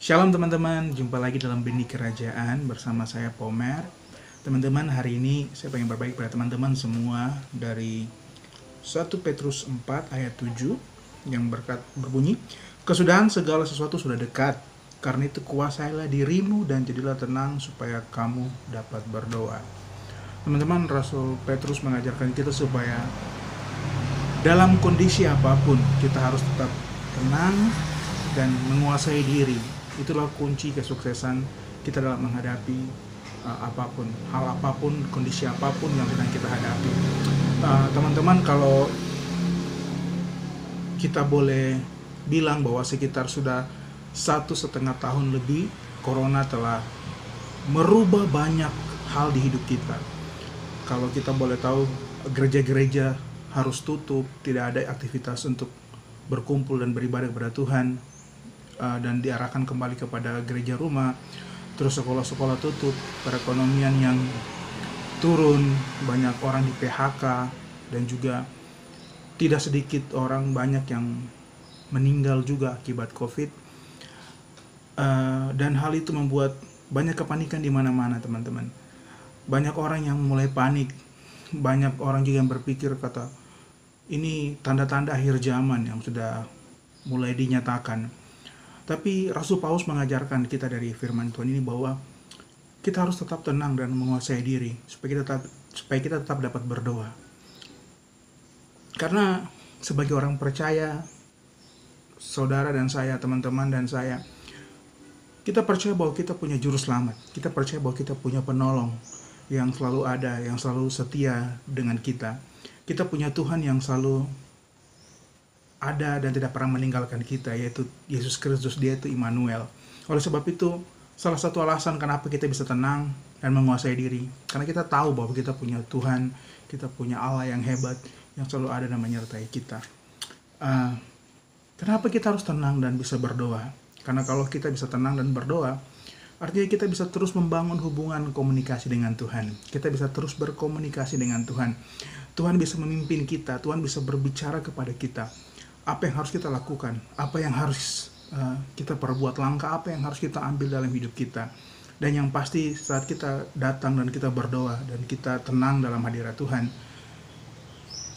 Shalom teman-teman, jumpa lagi dalam Benih Kerajaan bersama saya Pomer. Teman-teman, hari ini saya pengen berbagi pada teman-teman semua dari 1 Petrus 4 ayat 7 yang berbunyi, "Kesudahan segala sesuatu sudah dekat, karena itu kuasailah dirimu dan jadilah tenang supaya kamu dapat berdoa." Teman-teman, Rasul Petrus mengajarkan kita supaya dalam kondisi apapun kita harus tetap tenang dan menguasai diri. Itulah kunci kesuksesan kita dalam menghadapi apapun, hal apapun, kondisi apapun yang sedang kita hadapi. Teman-teman, kalau kita boleh bilang bahwa sekitar sudah 1,5 tahun lebih, Corona telah merubah banyak hal di hidup kita. Kalau kita boleh tahu, gereja-gereja harus tutup, tidak ada aktivitas untuk berkumpul dan beribadah kepada Tuhan, dan diarahkan kembali kepada gereja rumah. Terus sekolah-sekolah tutup, perekonomian yang turun, banyak orang di PHK, dan juga tidak sedikit orang, banyak yang meninggal juga akibat COVID. Dan hal itu membuat banyak kepanikan di mana-mana, teman-teman. Banyak orang yang mulai panik, banyak orang juga yang berpikir kata ini tanda-tanda akhir zaman yang sudah mulai dinyatakan. Tapi Rasul Paulus mengajarkan kita dari firman Tuhan ini bahwa kita harus tetap tenang dan menguasai diri supaya kita tetap dapat berdoa. Karena sebagai orang percaya, saudara dan saya, teman-teman dan saya, kita percaya bahwa kita punya juru selamat. Kita percaya bahwa kita punya penolong yang selalu ada, yang selalu setia dengan kita. Kita punya Tuhan yang selalu ada dan tidak pernah meninggalkan kita, yaitu Yesus Kristus. Dia itu Immanuel. Oleh sebab itu, salah satu alasan kenapa kita bisa tenang dan menguasai diri, karena kita tahu bahwa kita punya Tuhan, kita punya Allah yang hebat, yang selalu ada dan menyertai kita. Kenapa kita harus tenang dan bisa berdoa? Karena kalau kita bisa tenang dan berdoa, artinya kita bisa terus membangun hubungan komunikasi dengan Tuhan. Kita bisa terus berkomunikasi dengan Tuhan. Tuhan bisa memimpin kita, Tuhan bisa berbicara kepada kita. Apa yang harus kita lakukan, apa yang harus kita perbuat, langkah apa yang harus kita ambil dalam hidup kita. Dan yang pasti saat kita datang dan kita berdoa dan kita tenang dalam hadirat Tuhan,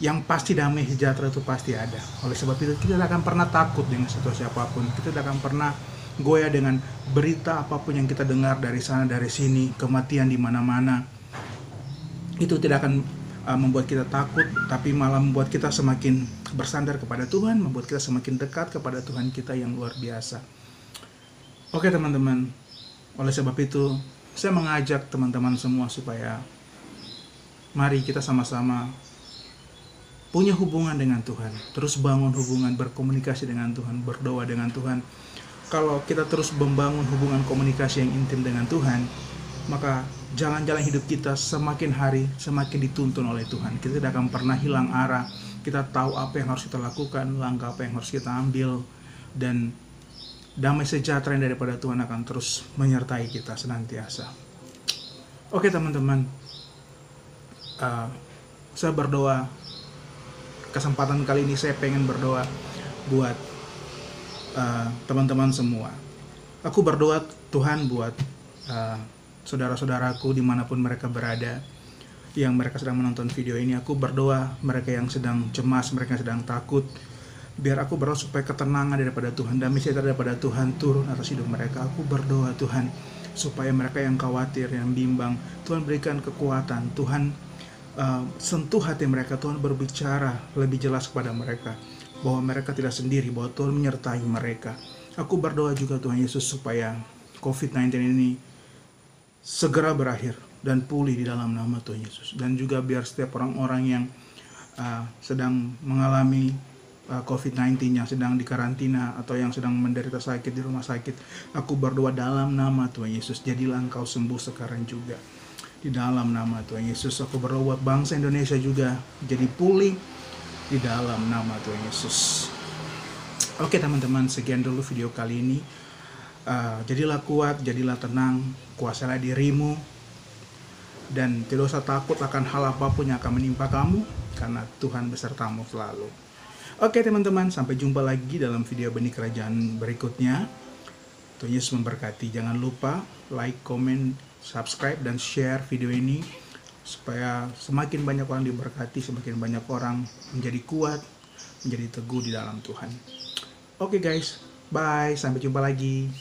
yang pasti damai sejahtera itu pasti ada. Oleh sebab itu kita tidak akan pernah takut dengan situasi apapun, kita tidak akan pernah goyah dengan berita apapun yang kita dengar dari sana dari sini, kematian di mana-mana. Itu tidak akan membuat kita takut, tapi malah membuat kita semakin bersandar kepada Tuhan, membuat kita semakin dekat kepada Tuhan kita yang luar biasa. Oke teman-teman, oleh sebab itu saya mengajak teman-teman semua supaya mari kita sama-sama punya hubungan dengan Tuhan, terus bangun hubungan, berkomunikasi dengan Tuhan, berdoa dengan Tuhan. Kalau kita terus membangun hubungan komunikasi yang intim dengan Tuhan, maka jalan-jalan hidup kita semakin hari semakin dituntun oleh Tuhan. Kita tidak akan pernah hilang arah. Kita tahu apa yang harus kita lakukan, langkah apa yang harus kita ambil, dan damai sejahtera yang daripada Tuhan akan terus menyertai kita senantiasa. Oke teman-teman, saya berdoa. Kesempatan kali ini saya pengen berdoa buat teman-teman semua. Aku berdoa Tuhan buat saudara-saudaraku dimanapun mereka berada, yang mereka sedang menonton video ini. Aku berdoa mereka yang sedang cemas, mereka yang sedang takut, biar aku berdoa supaya ketenangan daripada Tuhan, damai sejahtera daripada Tuhan turun atas hidup mereka. Aku berdoa Tuhan supaya mereka yang khawatir, yang bimbang, Tuhan berikan kekuatan. Tuhan sentuh hati mereka, Tuhan berbicara lebih jelas kepada mereka bahwa mereka tidak sendiri, bahwa Tuhan menyertai mereka. Aku berdoa juga Tuhan Yesus supaya COVID-19 ini segera berakhir dan pulih di dalam nama Tuhan Yesus. Dan juga biar setiap orang-orang yang sedang mengalami COVID-19, yang sedang dikarantina atau yang sedang menderita sakit di rumah sakit, aku berdoa dalam nama Tuhan Yesus, jadilah engkau sembuh sekarang juga. Di dalam nama Tuhan Yesus, aku berdoa buat bangsa Indonesia juga jadi pulih di dalam nama Tuhan Yesus. Oke teman-teman, sekian dulu video kali ini. Jadilah kuat, jadilah tenang, kuasailah dirimu, dan tidak usah takut akan hal apapun yang akan menimpa kamu, karena Tuhan besertamu selalu. Oke teman-teman, sampai jumpa lagi dalam video Benih Kerajaan berikutnya. Tuhan Yesus memberkati. Jangan lupa like, comment, subscribe, dan share video ini supaya semakin banyak orang diberkati, semakin banyak orang menjadi kuat, menjadi teguh di dalam Tuhan. Oke guys, bye, sampai jumpa lagi.